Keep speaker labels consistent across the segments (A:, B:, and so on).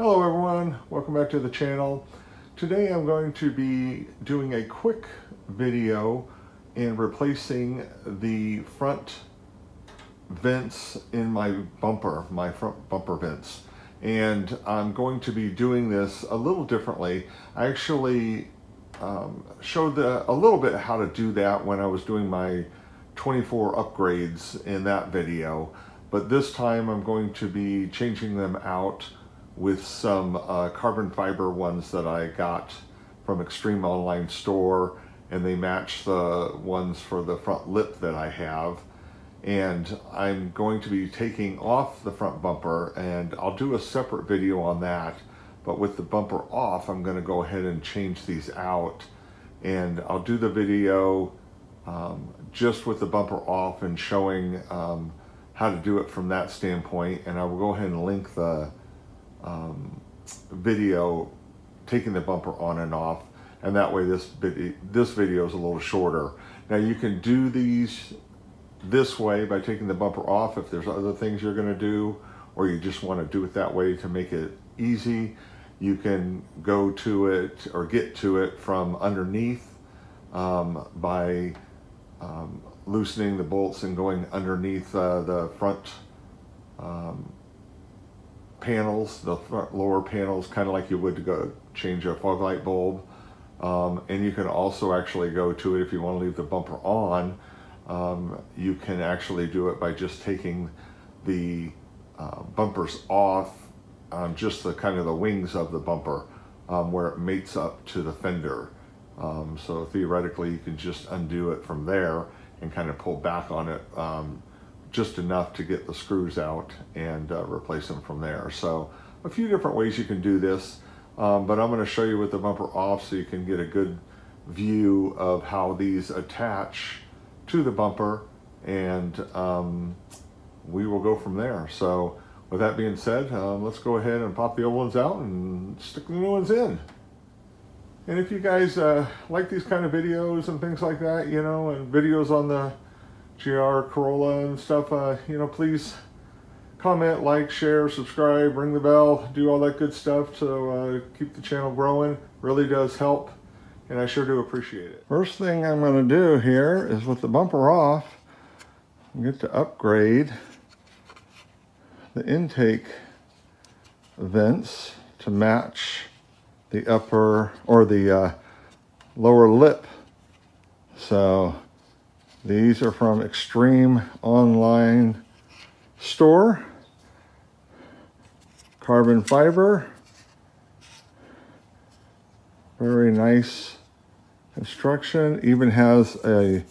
A: Hello everyone, welcome back to the channel. Today I'm going to be doing a quick video in replacing the front vents in my bumper, my front bumper vents. And I'm going to be doing this a little differently. I actually showed a little bit how to do that when I was doing my 24 upgrades in that video. But this time I'm going to be changing them out with some carbon fiber ones that I got from Extreme Online Store, and they match the ones for the front lip that I have. And I'm going to be taking off the front bumper, and I'll do a separate video on that. But with the bumper off, I'm going to go ahead and change these out, and I'll do the video just with the bumper off and showing how to do it from that standpoint. And I will go ahead and link the video taking the bumper on and off, and that way this video is a little shorter. Now you can do these this way by taking the bumper off if there's other things you're going to do, or you just want to do it that way to make it easy. You can go to it or get to it from underneath by loosening the bolts and going underneath the front panels, the front lower panels, kind of like you would to go change a fog light bulb. And you can also actually go to it if you want to leave the bumper on. You can actually do it by just taking the bumpers off, just the kind of the wings of the bumper where it mates up to the fender. So theoretically you can just undo it from there and kind of pull back on it just enough to get the screws out and replace them from there. So a few different ways you can do this, but I'm going to show you with the bumper off so you can get a good view of how these attach to the bumper, and we will go from there. So with that being said, let's go ahead and pop the old ones out and stick the new ones in. And if you guys like these kind of videos and things like that, you know, and videos on the GR Corolla and stuff, you know, please comment, like, share, subscribe, ring the bell, do all that good stuff to keep the channel growing. Really does help, and I sure do appreciate it. First thing I'm going to do here is with the bumper off, get to upgrade the intake vents to match the upper or the lower lip. So these are from Extreme Online Store. Carbon fiber. Very nice construction. Even has a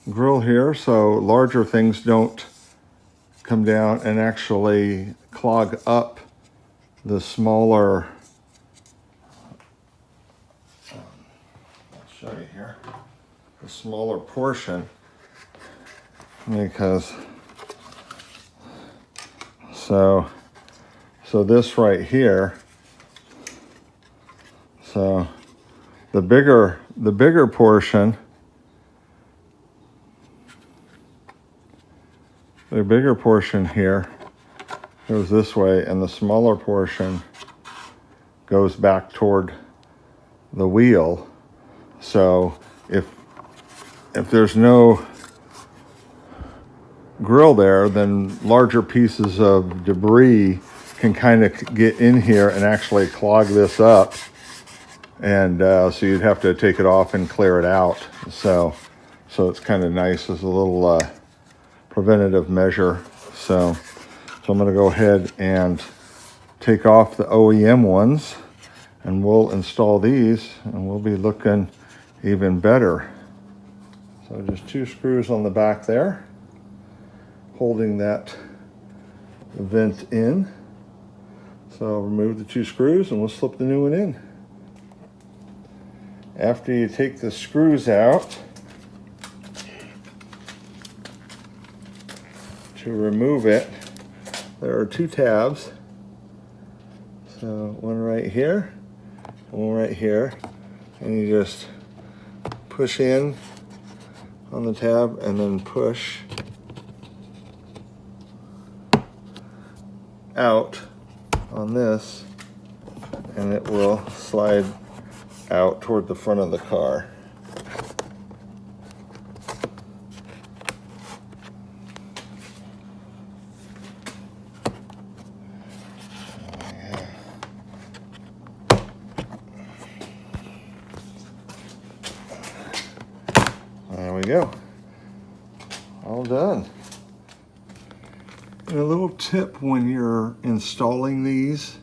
A: grill here so larger things don't come down and actually clog up the smaller. I'll show you here. The smaller portion, because so this right here, so the bigger portion, the bigger portion here goes this way, and the smaller portion goes back toward the wheel. So if there's no grill there, then larger pieces of debris can kind of get in here and actually clog this up, and so you'd have to take it off and clear it out. So it's kind of nice as a little preventative measure. So I'm going to go ahead and take off the OEM ones, and we'll install these, and we'll be looking even better. So just 2 screws on the back there, holding that vent in. So I'll remove the 2 screws and we'll slip the new one in. After you take the screws out, to remove it, there are 2 tabs. So one right here, one right here, and you just push in on the tab and then push out on this, and it will slide out toward the front of the car. There we go. All done. And a little tip when you're installing these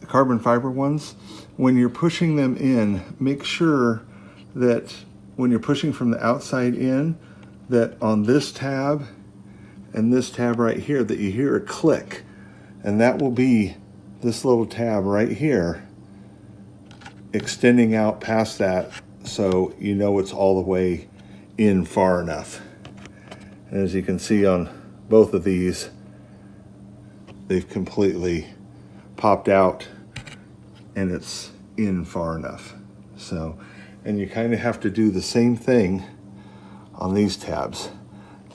A: carbon fiber ones, when you're pushing them in, make sure that when you're pushing from the outside in, that on this tab and this tab right here, that you hear a click. And that will be this little tab right here, extending out past that, so you know it's all the way in far enough. And as you can see on both of these, they've completely popped out and it's in far enough. So, and you kind of have to do the same thing on these tabs.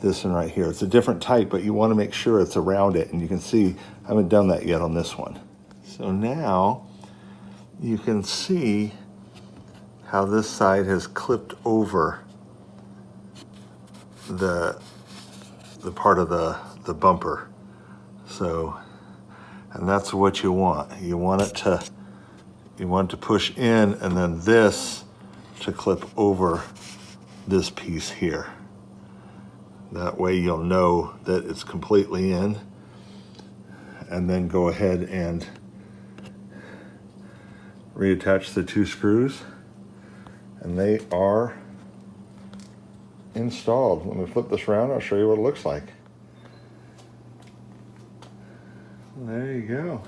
A: This one right here, it's a different type, but you want to make sure it's around it. And you can see, I haven't done that yet on this one. So now you can see how this side has clipped over the part of the bumper. So, and that's what you want. You want it to push in, and then this to clip over this piece here. That way you'll know that it's completely in, and then go ahead and reattach the two screws, and they are installed. Let me flip this around, I'll show you what it looks like. There you go.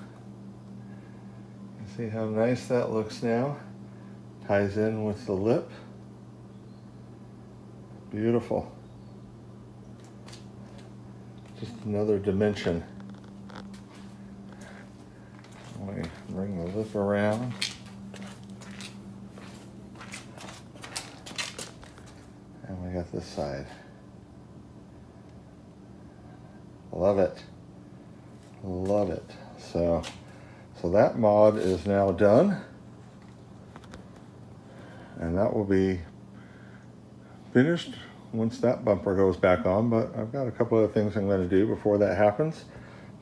A: You see how nice that looks now? Ties in with the lip. Beautiful. Just another dimension. Let me bring the lip around. And we got this side. Love it. Love it. So that mod is now done. And that will be finished once that bumper goes back on. But I've got a couple of things I'm going to do before that happens.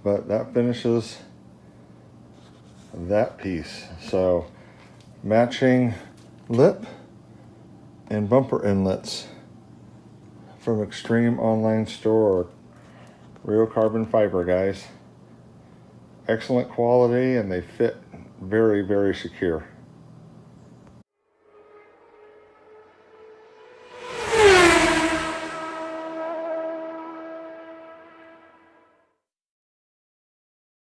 A: But that finishes that piece. So matching lip and bumper inlets from Extreme Online Store. Real carbon fiber, guys. Excellent quality, and they fit very, very secure.